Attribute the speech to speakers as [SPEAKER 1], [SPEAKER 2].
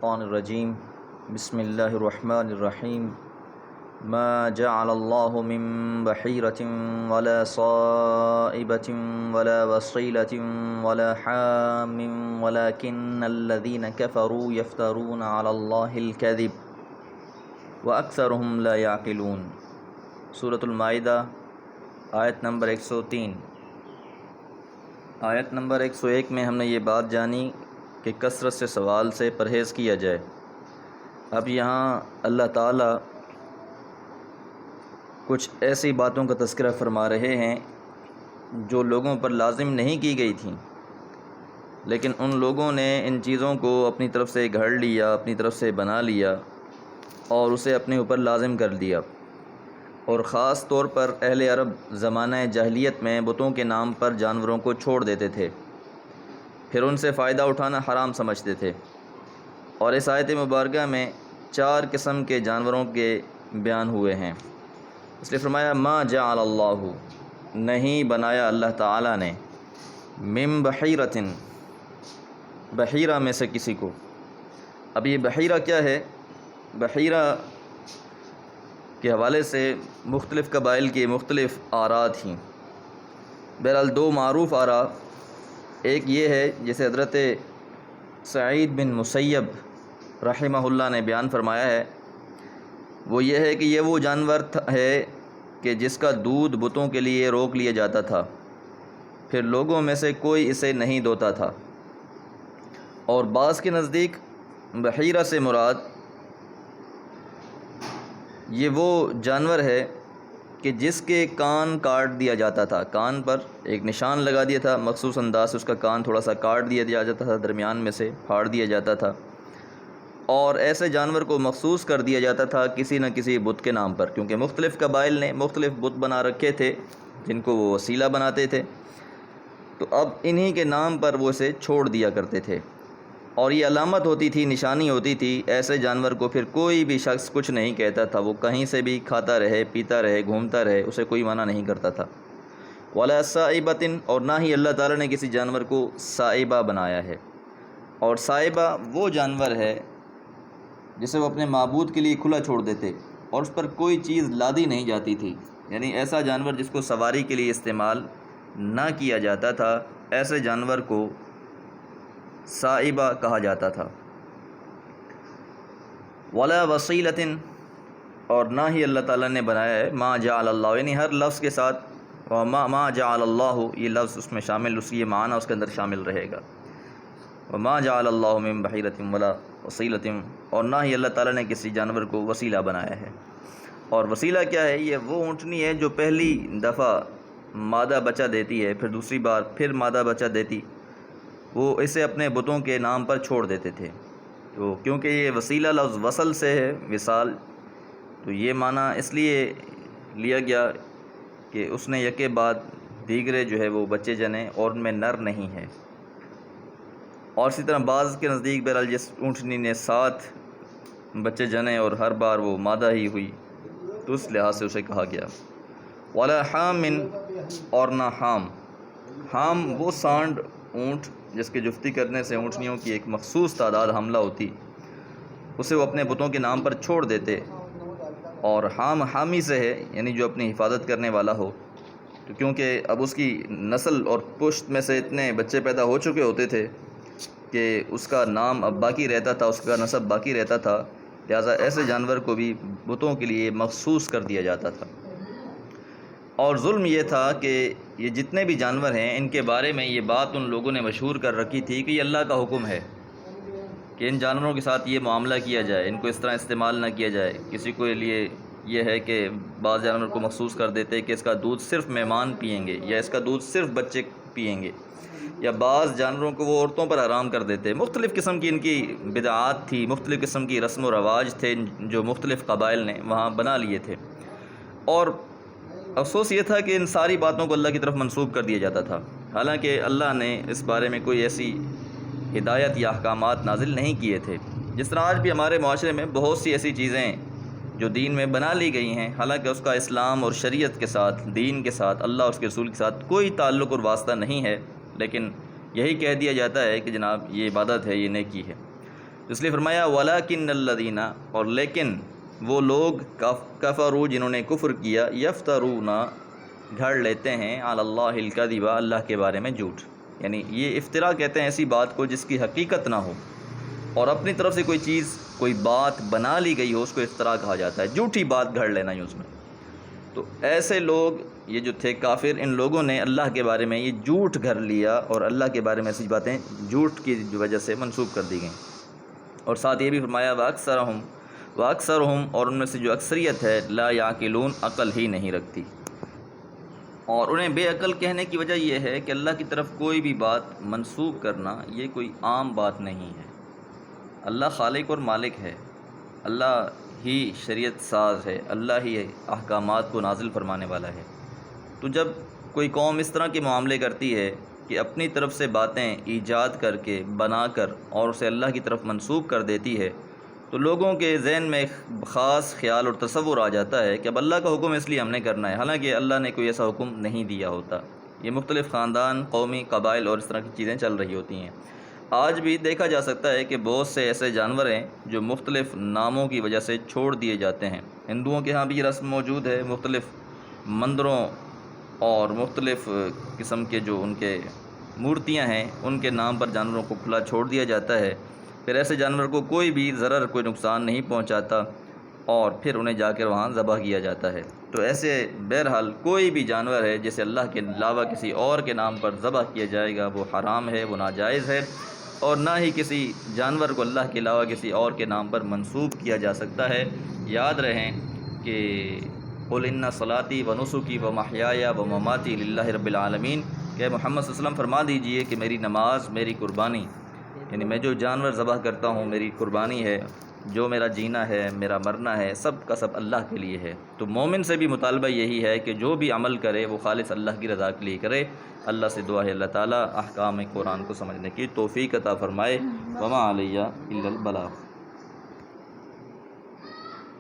[SPEAKER 1] الشیطان الرجیم بسم اللہ الرحمن الرحیم ما جعل اللہ من بحیرة ولا صائبة ولا وصیلة ولا حام ولكن الذین کفروا یفترون علی اللہ الکذب واکثرهم لا یعقلون۔ سورۃ المائدہ آیت نمبر 103۔ آیت نمبر 101 میں ہم نے یہ بات جانی کہ کثرت سے سوال سے پرہیز کیا جائے۔ اب یہاں اللہ تعالیٰ کچھ ایسی باتوں کا تذکرہ فرما رہے ہیں جو لوگوں پر لازم نہیں کی گئی تھیں، لیکن ان لوگوں نے ان چیزوں کو اپنی طرف سے گھڑ لیا، اپنی طرف سے بنا لیا اور اسے اپنے اوپر لازم کر دیا۔ اور خاص طور پر اہل عرب زمانہ جاہلیت میں بتوں کے نام پر جانوروں کو چھوڑ دیتے تھے، پھر ان سے فائدہ اٹھانا حرام سمجھتے تھے۔ اور اس آیت مبارکہ میں 4 قسم کے جانوروں کے بیان ہوئے ہیں، اس لیے فرمایا ما جعل اللہ، نہیں بنایا اللہ تعالیٰ نے، من بحیرۃ، بحیرہ میں سے کسی کو۔ اب یہ بحیرہ کیا ہے؟ بحیرہ کے حوالے سے مختلف قبائل کی مختلف آراء تھیں۔ بہرحال 2 معروف آراء، ایک یہ ہے جسے حضرت سعید بن مسیب رحمہ اللہ نے بیان فرمایا ہے، وہ یہ ہے کہ یہ وہ جانور ہے کہ جس کا دودھ بتوں کے لیے روک لیا جاتا تھا، پھر لوگوں میں سے کوئی اسے نہیں دوتا تھا۔ اور بعض کے نزدیک بحیرہ سے مراد یہ وہ جانور ہے کہ جس کے کان کاٹ دیا جاتا تھا، کان پر ایک نشان لگا دیا تھا، مخصوص انداز سے اس کا کان تھوڑا سا کاٹ دیا جاتا تھا، درمیان میں سے پھاڑ دیا جاتا تھا، اور ایسے جانور کو مخصوص کر دیا جاتا تھا کسی نہ کسی بت کے نام پر، کیونکہ مختلف قبائل نے مختلف بت بنا رکھے تھے جن کو وہ وسیلہ بناتے تھے، تو اب انہی کے نام پر وہ اسے چھوڑ دیا کرتے تھے۔ اور یہ علامت ہوتی تھی، نشانی ہوتی تھی، ایسے جانور کو پھر کوئی بھی شخص کچھ نہیں کہتا تھا، وہ کہیں سے بھی کھاتا رہے، پیتا رہے، گھومتا رہے، اسے کوئی منع نہیں کرتا تھا۔ ولا صائبۃ، اور نہ ہی اللہ تعالیٰ نے کسی جانور کو صائبہ بنایا ہے۔ اور صائبہ وہ جانور ہے جسے وہ اپنے معبود کے لیے کھلا چھوڑ دیتے اور اس پر کوئی چیز لادی نہیں جاتی تھی، یعنی ایسا جانور جس کو سواری کے لیے استعمال نہ کیا جاتا تھا، ایسے جانور کو صائبہ کہا جاتا تھا۔ ولا وصیلۃ، اور نہ ہی اللہ تعالیٰ نے بنایا ہے ما جعل اللہ، یعنی ہر لفظ کے ساتھ ما جعل اللہ یہ لفظ اس میں شامل، اس یہ معنی اس کے اندر شامل رہے گا۔ وما جعل اللہ من بحیرۃ ولا وصیلۃ، اور نہ ہی اللہ تعالیٰ نے کسی جانور کو وسیلہ بنایا ہے۔ اور وسیلہ کیا ہے؟ یہ وہ اونٹنی ہے جو پہلی دفعہ مادہ بچہ دیتی ہے، پھر دوسری بار پھر مادہ بچہ دیتی، وہ اسے اپنے بتوں کے نام پر چھوڑ دیتے تھے۔ تو کیونکہ یہ وسیلہ لفظ وصل سے ہے، وصال، تو یہ معنی اس لیے لیا گیا کہ اس نے یکے بعد دیگرے جو ہے وہ بچے جنے اور ان میں نر نہیں ہے۔ اور اسی طرح بعض کے نزدیک بہرحال جس اونٹنی نے 7 بچے جنے اور ہر بار وہ مادہ ہی ہوئی، تو اس لحاظ سے اسے کہا گیا۔ ولا حام، اور نہ حام۔ حام وہ سانڈ اونٹ جس کے جفتی کرنے سے اونٹنیوں کی ایک مخصوص تعداد حاملہ ہوتی، اسے وہ اپنے بتوں کے نام پر چھوڑ دیتے۔ اور حام حامی سے ہے، یعنی جو اپنی حفاظت کرنے والا ہو، تو کیونکہ اب اس کی نسل اور پشت میں سے اتنے بچے پیدا ہو چکے ہوتے تھے کہ اس کا نام اب باقی رہتا تھا، اس کا نسب باقی رہتا تھا، لہٰذا ایسے جانور کو بھی بتوں کے لیے مخصوص کر دیا جاتا تھا۔ اور ظلم یہ تھا کہ یہ جتنے بھی جانور ہیں ان کے بارے میں یہ بات ان لوگوں نے مشہور کر رکھی تھی کہ یہ اللہ کا حکم ہے کہ ان جانوروں کے ساتھ یہ معاملہ کیا جائے، ان کو اس طرح استعمال نہ کیا جائے۔ کسی کے لیے یہ ہے کہ بعض جانور کو مخصوص کر دیتے کہ اس کا دودھ صرف مہمان پئیں گے، یا اس کا دودھ صرف بچے پئیں گے، یا بعض جانوروں کو وہ عورتوں پر حرام کر دیتے۔ مختلف قسم کی ان کی بدعات تھی، مختلف قسم کی رسم و رواج تھے جو مختلف قبائل نے وہاں بنا لیے تھے۔ اور افسوس یہ تھا کہ ان ساری باتوں کو اللہ کی طرف منسوب کر دیا جاتا تھا، حالانکہ اللہ نے اس بارے میں کوئی ایسی ہدایت یا احکامات نازل نہیں کیے تھے۔ جس طرح آج بھی ہمارے معاشرے میں بہت سی ایسی چیزیں جو دین میں بنا لی گئی ہیں، حالانکہ اس کا اسلام اور شریعت کے ساتھ، دین کے ساتھ، اللہ اور اس کے رسول کے ساتھ کوئی تعلق اور واسطہ نہیں ہے، لیکن یہی کہہ دیا جاتا ہے کہ جناب یہ عبادت ہے، یہ نیکی ہے۔ اس لیے فرمایا وَلَكِنَّ الَّذِينَ، اور لیکن وہ لوگ کفروا جنہوں نے کفر کیا، یفترون گھڑ لیتے ہیں علی اللہ الکذب اللہ کے بارے میں جھوٹ، یعنی یہ افتراء کہتے ہیں ایسی بات کو جس کی حقیقت نہ ہو اور اپنی طرف سے کوئی چیز کوئی بات بنا لی گئی ہو، اس کو افتراء کہا جاتا ہے، جھوٹی بات گھڑ لینا یوں اس میں۔ تو ایسے لوگ یہ جو تھے کافر، ان لوگوں نے اللہ کے بارے میں یہ جھوٹ گھڑ لیا اور اللہ کے بارے میں ایسی باتیں جھوٹ کی وجہ سے منسوب کر دی گئیں۔ اور ساتھ یہ بھی فرمایا وَأَكْثَرُهُمْ اور ان میں سے جو اکثریت ہے لا یعقلون عقل ہی نہیں رکھتی۔ اور انہیں بے عقل کہنے کی وجہ یہ ہے کہ اللہ کی طرف کوئی بھی بات منسوب کرنا یہ کوئی عام بات نہیں ہے۔ اللہ خالق اور مالک ہے، اللہ ہی شریعت ساز ہے، اللہ ہی احکامات کو نازل فرمانے والا ہے۔ تو جب کوئی قوم اس طرح کے معاملے کرتی ہے کہ اپنی طرف سے باتیں ایجاد کر کے بنا کر اور اسے اللہ کی طرف منسوب کر دیتی ہے، تو لوگوں کے ذہن میں خاص خیال اور تصور آ جاتا ہے کہ اب اللہ کا حکم اس لیے ہم نے کرنا ہے، حالانکہ اللہ نے کوئی ایسا حکم نہیں دیا ہوتا۔ یہ مختلف خاندان، قومی، قبائل اور اس طرح کی چیزیں چل رہی ہوتی ہیں۔ آج بھی دیکھا جا سکتا ہے کہ بہت سے ایسے جانور ہیں جو مختلف ناموں کی وجہ سے چھوڑ دیے جاتے ہیں۔ ہندوؤں کے ہاں بھی یہ رسم موجود ہے، مختلف مندروں اور مختلف قسم کے جو ان کے مورتیاں ہیں ان کے نام پر جانوروں کو کھلا چھوڑ دیا جاتا ہے، پھر ایسے جانور کو کوئی بھی ضرر کوئی نقصان نہیں پہنچاتا اور پھر انہیں جا کر وہاں ذبح کیا جاتا ہے۔ تو ایسے بہرحال کوئی بھی جانور ہے جسے اللہ کے علاوہ کسی اور کے نام پر ذبح کیا جائے گا وہ حرام ہے، وہ ناجائز ہے، اور نہ ہی کسی جانور کو اللہ کے علاوہ کسی اور کے نام پر منسوب کیا جا سکتا ہے۔ یاد رہیں کہ قُلْ إِنَّ صَلَاتِي وَنُسُكِي وَمَحْيَايَ وَمَمَاتِي لِلَّهِ رَبِّ الْعَالَمِينَ کہ محمد صلی اللہ علیہ وسلم فرما دیجئے کہ میری نماز، میری قربانی، یعنی میں جو جانور ذبح کرتا ہوں میری قربانی ہے، جو میرا جینا ہے، میرا مرنا ہے، سب کا سب اللہ کے لیے ہے۔ تو مومن سے بھی مطالبہ یہی ہے کہ جو بھی عمل کرے وہ خالص اللہ کی رضا کے لیے کرے۔ اللہ سے دعا ہے اللہ تعالیٰ احکام قرآن کو سمجھنے کی توفیق عطا فرمائے۔ وما علیہ الا البلاغ۔